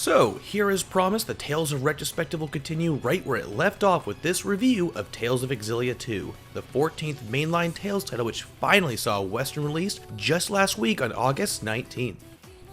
So, here as promised, the Tales of Retrospective will continue right where it left off with this review of Tales of Xillia 2, the 14th mainline Tales title which finally saw a Western release just last week on August 19th.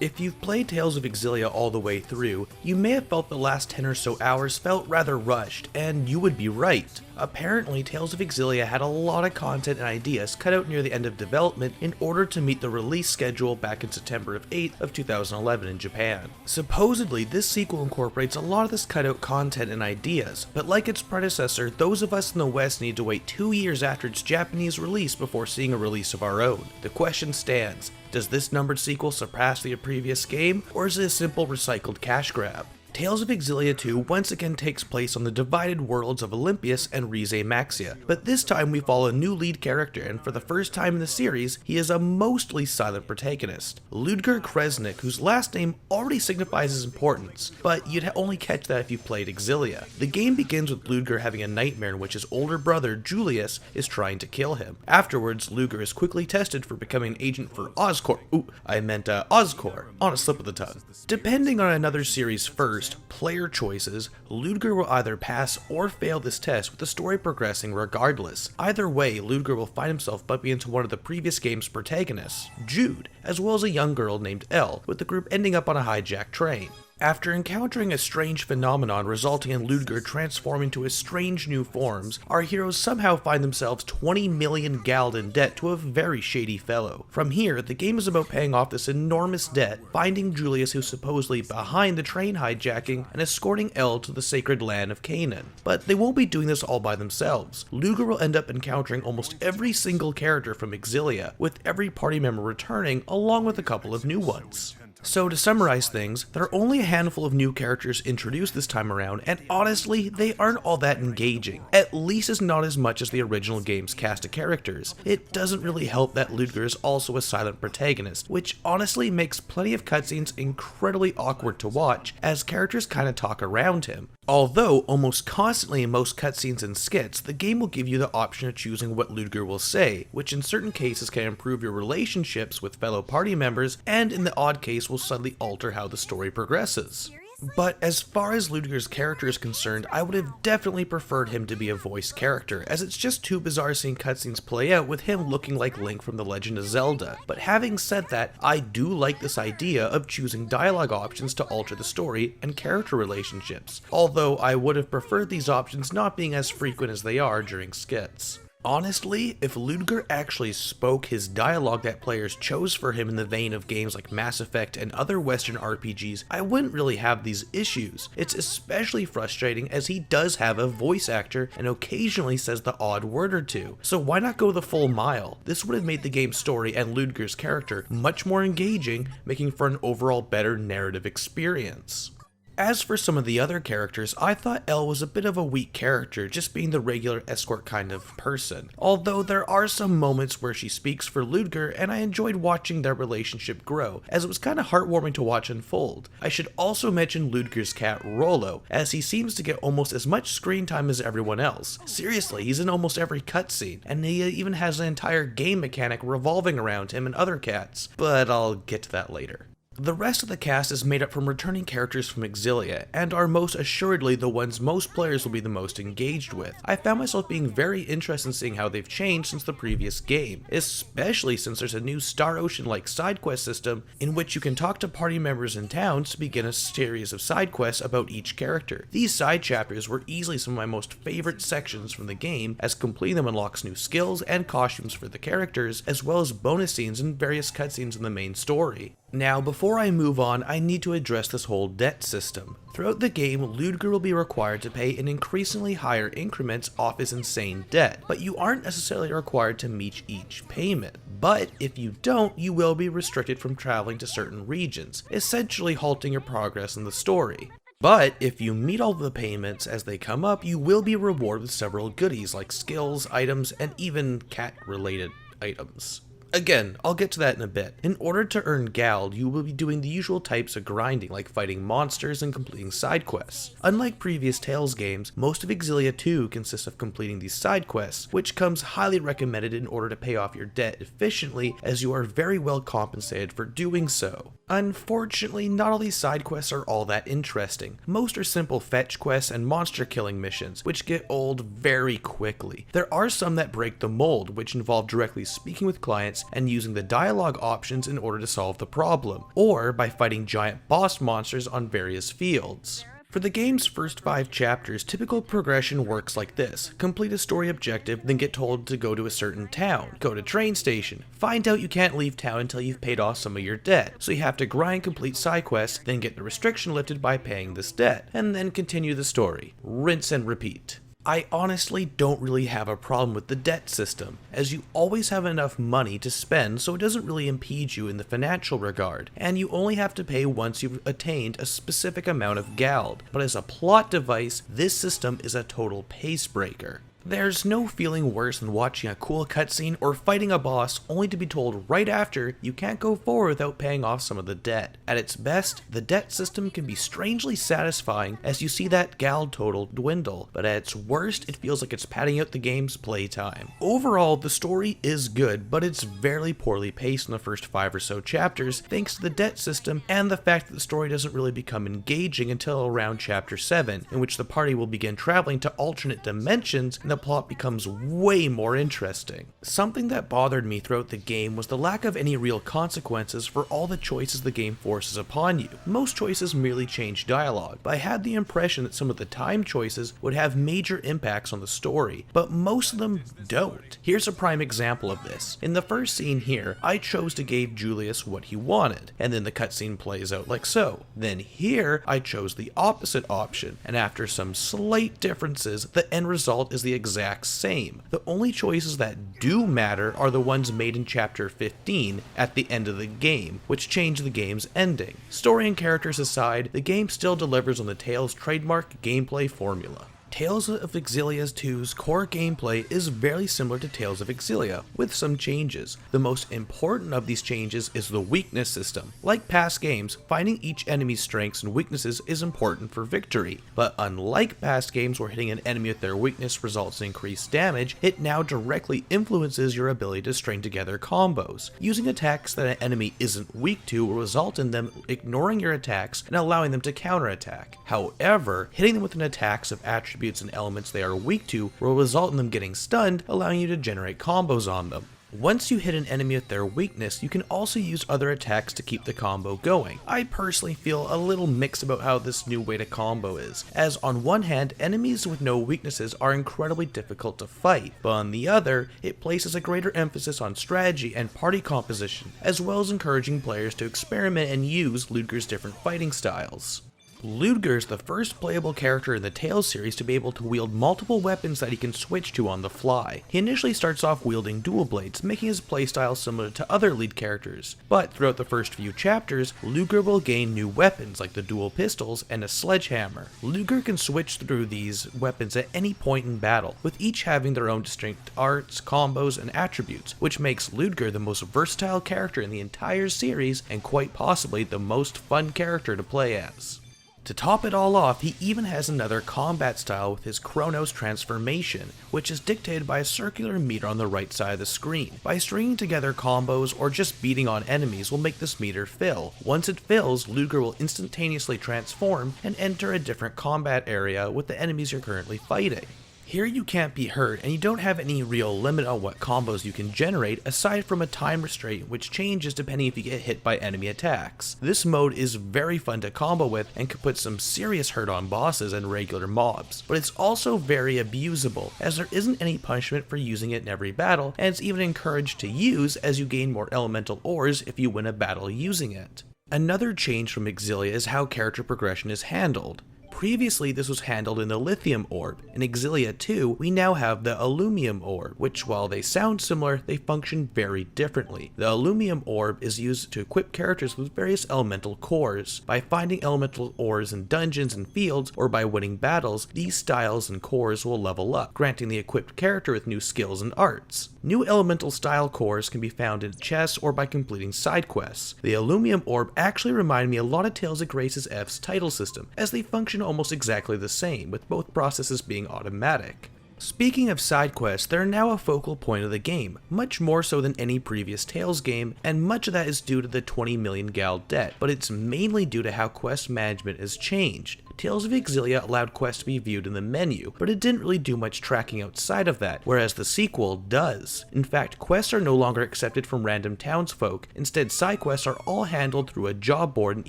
If you've played Tales of Xillia all the way through, you may have felt the last 10 or so hours felt rather rushed, and you would be right. Apparently, Tales of Xillia had a lot of content and ideas cut out near the end of development in order to meet the release schedule back in September 8th of 2011 in Japan. Supposedly, this sequel incorporates a lot of this cut out content and ideas, but like its predecessor, those of us in the West need to wait 2 years after its Japanese release before seeing a release of our own. The question stands, does this numbered sequel surpass the previous game, or is it a simple recycled cash grab? Tales of Xillia 2 once again takes place on the divided worlds of Olympus and Rize Maxia, but this time we follow a new lead character, and for the first time in the series, he is a mostly silent protagonist. Ludger Kresnik, whose last name already signifies his importance, but you'd only catch that if you played Xillia. The game begins with Ludger having a nightmare in which his older brother, Julius, is trying to kill him. Afterwards, Ludger is quickly tested for becoming an agent for Oscorp, Oscore, on a slip of the tongue. Depending on another series first, player choices, Ludger will either pass or fail this test with the story progressing regardless. Either way, Ludger will find himself bumping into one of the previous game's protagonists, Jude, as well as a young girl named Elle, with the group ending up on a hijacked train. After encountering a strange phenomenon resulting in Ludger transforming to his strange new forms, our heroes somehow find themselves 20 million gald in debt to a very shady fellow. From here, the game is about paying off this enormous debt, finding Julius who's supposedly behind the train hijacking, and escorting Elle to the sacred land of Canaan. But they won't be doing this all by themselves. Ludger will end up encountering almost every single character from Xillia, with every party member returning along with a couple of new ones. So to summarize things, there are only a handful of new characters introduced this time around, and honestly, they aren't all that engaging. At least it's not as much as the original game's cast of characters. It doesn't really help that Ludger is also a silent protagonist, which honestly makes plenty of cutscenes incredibly awkward to watch, as characters kinda talk around him. Although, almost constantly in most cutscenes and skits, the game will give you the option of choosing what Ludger will say, which in certain cases can improve your relationships with fellow party members, and in the odd case will suddenly alter how the story progresses. But as far as Ludger's character is concerned, I would have definitely preferred him to be a voiced character, as it's just too bizarre seeing cutscenes play out with him looking like Link from The Legend of Zelda. But having said that, I do like this idea of choosing dialogue options to alter the story and character relationships, although I would have preferred these options not being as frequent as they are during skits. Honestly, if Ludger actually spoke his dialogue that players chose for him in the vein of games like Mass Effect and other Western RPGs, I wouldn't really have these issues. It's especially frustrating as he does have a voice actor and occasionally says the odd word or two, so why not go the full mile? This would have made the game's story and Ludger's character much more engaging, making for an overall better narrative experience. As for some of the other characters, I thought Elle was a bit of a weak character, just being the regular escort kind of person. Although there are some moments where she speaks for Ludger, and I enjoyed watching their relationship grow, as it was kinda heartwarming to watch unfold. I should also mention Ludger's cat Rollo, as he seems to get almost as much screen time as everyone else. Seriously, he's in almost every cutscene, and he even has an entire game mechanic revolving around him and other cats, but I'll get to that later. The rest of the cast is made up from returning characters from Xillia, and are most assuredly the ones most players will be the most engaged with. I found myself being very interested in seeing how they've changed since the previous game, especially since there's a new Star Ocean-like side quest system in which you can talk to party members in towns to begin a series of side quests about each character. These side chapters were easily some of my most favorite sections from the game, as completing them unlocks new skills and costumes for the characters, as well as bonus scenes and various cutscenes in the main story. Now, before I move on, I need to address this whole debt system. Throughout the game, Ludger will be required to pay in increasingly higher increments off his insane debt, but you aren't necessarily required to meet each payment. But if you don't, you will be restricted from traveling to certain regions, essentially halting your progress in the story. But if you meet all the payments as they come up, you will be rewarded with several goodies like skills, items, and even cat-related items. Again, I'll get to that in a bit. In order to earn Gald, you will be doing the usual types of grinding like fighting monsters and completing side quests. Unlike previous Tales games, most of Xillia 2 consists of completing these side quests, which comes highly recommended in order to pay off your debt efficiently, as you are very well compensated for doing so. Unfortunately, not all these side quests are all that interesting. Most are simple fetch quests and monster killing missions, which get old very quickly. There are some that break the mold, which involve directly speaking with clients and using the dialogue options in order to solve the problem, or by fighting giant boss monsters on various fields. For the game's first 5 chapters, typical progression works like this: complete a story objective, then get told to go to a certain town, go to train station, find out you can't leave town until you've paid off some of your debt, so you have to grind complete side quests, then get the restriction lifted by paying this debt, and then continue the story. Rinse and repeat. I honestly don't really have a problem with the debt system, as you always have enough money to spend, so it doesn't really impede you in the financial regard, and you only have to pay once you've attained a specific amount of Gald. But as a plot device, this system is a total pace breaker. There's no feeling worse than watching a cool cutscene or fighting a boss only to be told right after you can't go forward without paying off some of the debt. At its best, the debt system can be strangely satisfying as you see that Gald total dwindle, but at its worst, it feels like it's padding out the game's playtime. Overall, the story is good, but it's very poorly paced in the first 5 or so chapters thanks to the debt system and the fact that the story doesn't really become engaging until around chapter 7, in which the party will begin traveling to alternate dimensions and the plot becomes way more interesting. Something that bothered me throughout the game was the lack of any real consequences for all the choices the game forces upon you. Most choices merely change dialogue, but I had the impression that some of the time choices would have major impacts on the story, but most of them don't. Here's a prime example of this. In the first scene here, I chose to give Julius what he wanted, and then the cutscene plays out like so. Then here, I chose the opposite option, and after some slight differences, the end result is the exact same. The only choices that do matter are the ones made in chapter 15 at the end of the game, which change the game's ending. Story and characters aside, the game still delivers on the Tales trademark gameplay formula. Tales of Xillia 2's core gameplay is very similar to Tales of Xillia, with some changes. The most important of these changes is the weakness system. Like past games, finding each enemy's strengths and weaknesses is important for victory, but unlike past games where hitting an enemy with their weakness results in increased damage, it now directly influences your ability to string together combos. Using attacks that an enemy isn't weak to will result in them ignoring your attacks and allowing them to counterattack. However, hitting them with an attacks of attributes and elements they are weak to will result in them getting stunned, allowing you to generate combos on them. Once you hit an enemy with their weakness, you can also use other attacks to keep the combo going. I personally feel a little mixed about how this new way to combo is, as on one hand, enemies with no weaknesses are incredibly difficult to fight, but on the other, it places a greater emphasis on strategy and party composition, as well as encouraging players to experiment and use Ludger's different fighting styles. Ludger is the first playable character in the Tales series to be able to wield multiple weapons that he can switch to on the fly. He initially starts off wielding dual blades, making his playstyle similar to other lead characters, but throughout the first few chapters, Ludger will gain new weapons like the dual pistols and a sledgehammer. Ludger can switch through these weapons at any point in battle, with each having their own distinct arts, combos, and attributes, which makes Ludger the most versatile character in the entire series and quite possibly the most fun character to play as. To top it all off, he even has another combat style with his Chronos transformation, which is dictated by a circular meter on the right side of the screen. By stringing together combos or just beating on enemies will make this meter fill. Once it fills, Ludger will instantaneously transform and enter a different combat area with the enemies you're currently fighting. Here you can't be hurt, and you don't have any real limit on what combos you can generate aside from a time restraint which changes depending if you get hit by enemy attacks. This mode is very fun to combo with and can put some serious hurt on bosses and regular mobs, but it's also very abusable as there isn't any punishment for using it in every battle, and it's even encouraged to use as you gain more elemental ores if you win a battle using it. Another change from Xillia is how character progression is handled. Previously, this was handled in the lithium orb. In Xillia 2, we now have the aluminum orb, which while they sound similar, they function very differently. The aluminum orb is used to equip characters with various elemental cores. By finding elemental ores in dungeons and fields, or by winning battles, these styles and cores will level up, granting the equipped character with new skills and arts. New elemental style cores can be found in chests or by completing side quests. The aluminum orb actually reminded me a lot of Tales of Graces F's title system, as they function almost exactly the same, with both processes being automatic. Speaking of side quests, they're now a focal point of the game, much more so than any previous Tales game, and much of that is due to the 20 million gal debt, but it's mainly due to how quest management has changed. Tales of Xillia allowed quests to be viewed in the menu, but it didn't really do much tracking outside of that, whereas the sequel does. In fact, quests are no longer accepted from random townsfolk, instead side quests are all handled through a job board in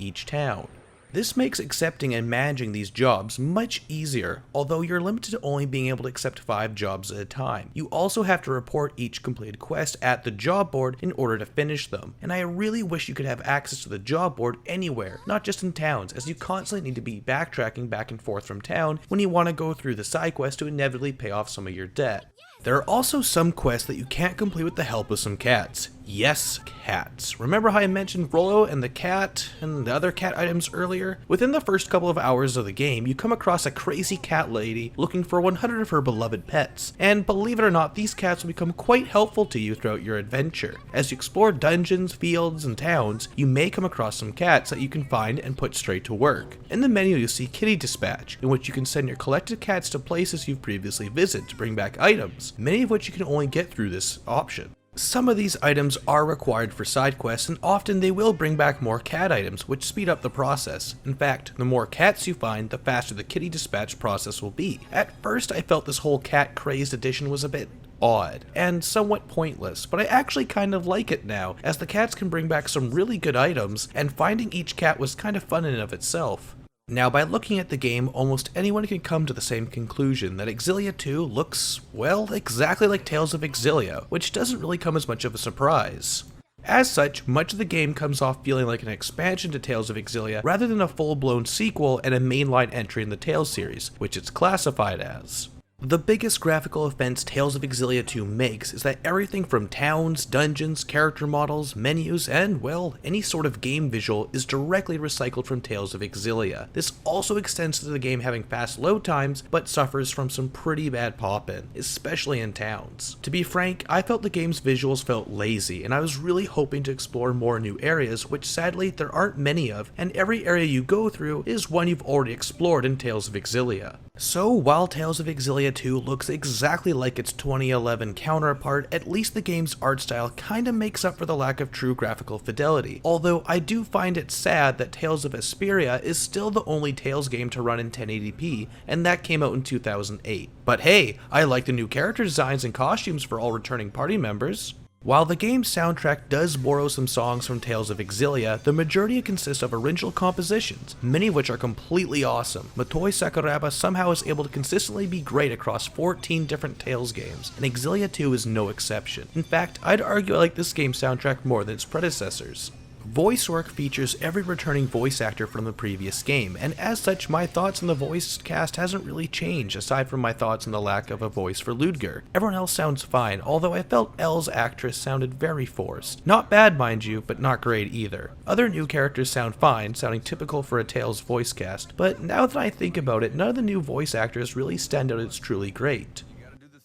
each town. This makes accepting and managing these jobs much easier, although you're limited to only being able to accept 5 jobs at a time. You also have to report each completed quest at the job board in order to finish them, and I really wish you could have access to the job board anywhere, not just in towns, as you constantly need to be backtracking back and forth from town when you want to go through the side quest to inevitably pay off some of your debt. There are also some quests that you can't complete with the help of some cats. Yes, cats. Remember how I mentioned Rollo and the cat and the other cat items earlier? Within the first couple of hours of the game, you come across a crazy cat lady looking for 100 of her beloved pets. And believe it or not, these cats will become quite helpful to you throughout your adventure. As you explore dungeons, fields, and towns, you may come across some cats that you can find and put straight to work. In the menu, you'll see Kitty Dispatch, in which you can send your collected cats to places you've previously visited to bring back items, many of which you can only get through this option. Some of these items are required for side quests, and often they will bring back more cat items, which speed up the process. In fact, the more cats you find, the faster the Kitty Dispatch process will be. At first, I felt this whole cat-crazed addition was a bit odd and somewhat pointless, but I actually kind of like it now, as the cats can bring back some really good items, and finding each cat was kind of fun in and of itself. Now, by looking at the game, almost anyone can come to the same conclusion that Xillia 2 looks, well, exactly like Tales of Xillia, which doesn't really come as much of a surprise. As such, much of the game comes off feeling like an expansion to Tales of Xillia rather than a full-blown sequel and a mainline entry in the Tales series, which it's classified as. The biggest graphical offense Tales of Xillia 2 makes is that everything from towns, dungeons, character models, menus, and, well, any sort of game visual is directly recycled from Tales of Xillia. This also extends to the game having fast load times, but suffers from some pretty bad pop-in, especially in towns. To be frank, I felt the game's visuals felt lazy, and I was really hoping to explore more new areas, which sadly there aren't many of, and every area you go through is one you've already explored in Tales of Xillia. So, while Tales of Xillia 2 looks exactly like its 2011 counterpart, at least the game's art style kinda makes up for the lack of true graphical fidelity, although I do find it sad that Tales of Vesperia is still the only Tales game to run in 1080p, and that came out in 2008. But hey, I like the new character designs and costumes for all returning party members. While the game's soundtrack does borrow some songs from Tales of Xillia, the majority consists of original compositions, many of which are completely awesome. Motoi Sakuraba somehow is able to consistently be great across 14 different Tales games, and Xillia 2 is no exception. In fact, I'd argue I like this game's soundtrack more than its predecessors. Voice work features every returning voice actor from the previous game, and as such my thoughts on the voice cast hasn't really changed aside from my thoughts on the lack of a voice for Ludger. Everyone else sounds fine, although I felt Elle's actress sounded very forced. Not bad mind you, but not great either. Other new characters sound fine, sounding typical for a Tales voice cast, but now that I think about it, none of the new voice actors really stand out as truly great.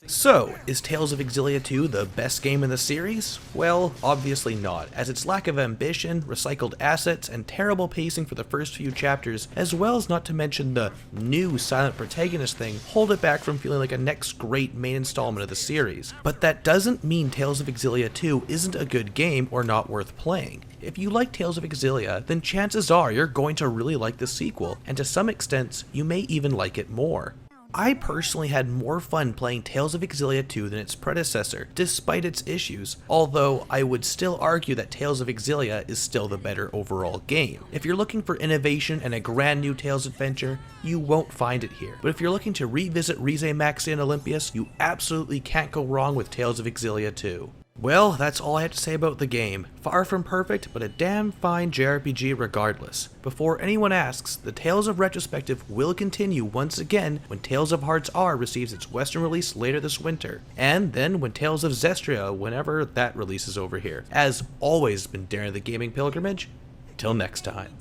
So, is Tales of Xillia 2 the best game in the series? Well, obviously not, as its lack of ambition, recycled assets, and terrible pacing for the first few chapters, as well as not to mention the new silent protagonist thing, hold it back from feeling like a next great main installment of the series. But that doesn't mean Tales of Xillia 2 isn't a good game or not worth playing. If you like Tales of Xillia, then chances are you're going to really like the sequel, and to some extent, you may even like it more. I personally had more fun playing Tales of Xillia 2 than its predecessor, despite its issues, although I would still argue that Tales of Xillia is still the better overall game. If you're looking for innovation and a grand new Tales adventure, you won't find it here. But if you're looking to revisit Rise, Maxia, and Olympias, you absolutely can't go wrong with Tales of Xillia 2. Well, that's all I have to say about the game. Far from perfect, but a damn fine JRPG regardless. Before anyone asks, the Tales of Retrospective will continue once again when Tales of Hearts R receives its Western release later this winter, and then when Tales of Zestria, whenever that releases over here. As always, been Darren the Gaming Pilgrimage. Until next time.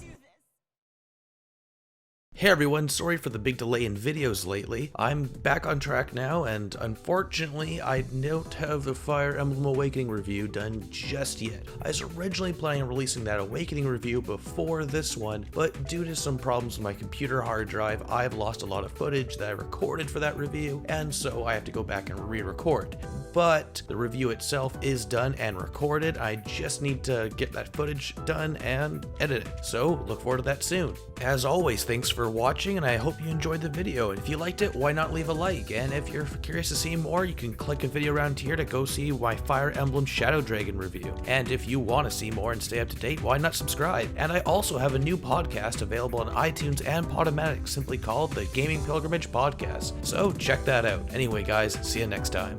Hey everyone, sorry for the big delay in videos lately. I'm back on track now, and unfortunately I don't have the Fire Emblem Awakening review done just yet. I was originally planning on releasing that Awakening review before this one, but due to some problems with my computer hard drive, I've lost a lot of footage that I recorded for that review, and so I have to go back and re-record. But the review itself is done and recorded. I just need to get that footage done and edit it, so look forward to that soon. As always, thanks for watching, and I hope you enjoyed the video. If you liked it, why not leave a like? And if you're curious to see more, you can click a video around here to go see my Fire Emblem Shadow Dragon review. And if you want to see more and stay up to date, why not subscribe? And I also have a new podcast available on iTunes and Podomatic, simply called the Gaming Pilgrimage Podcast. So check that out. Anyway guys, see you next time.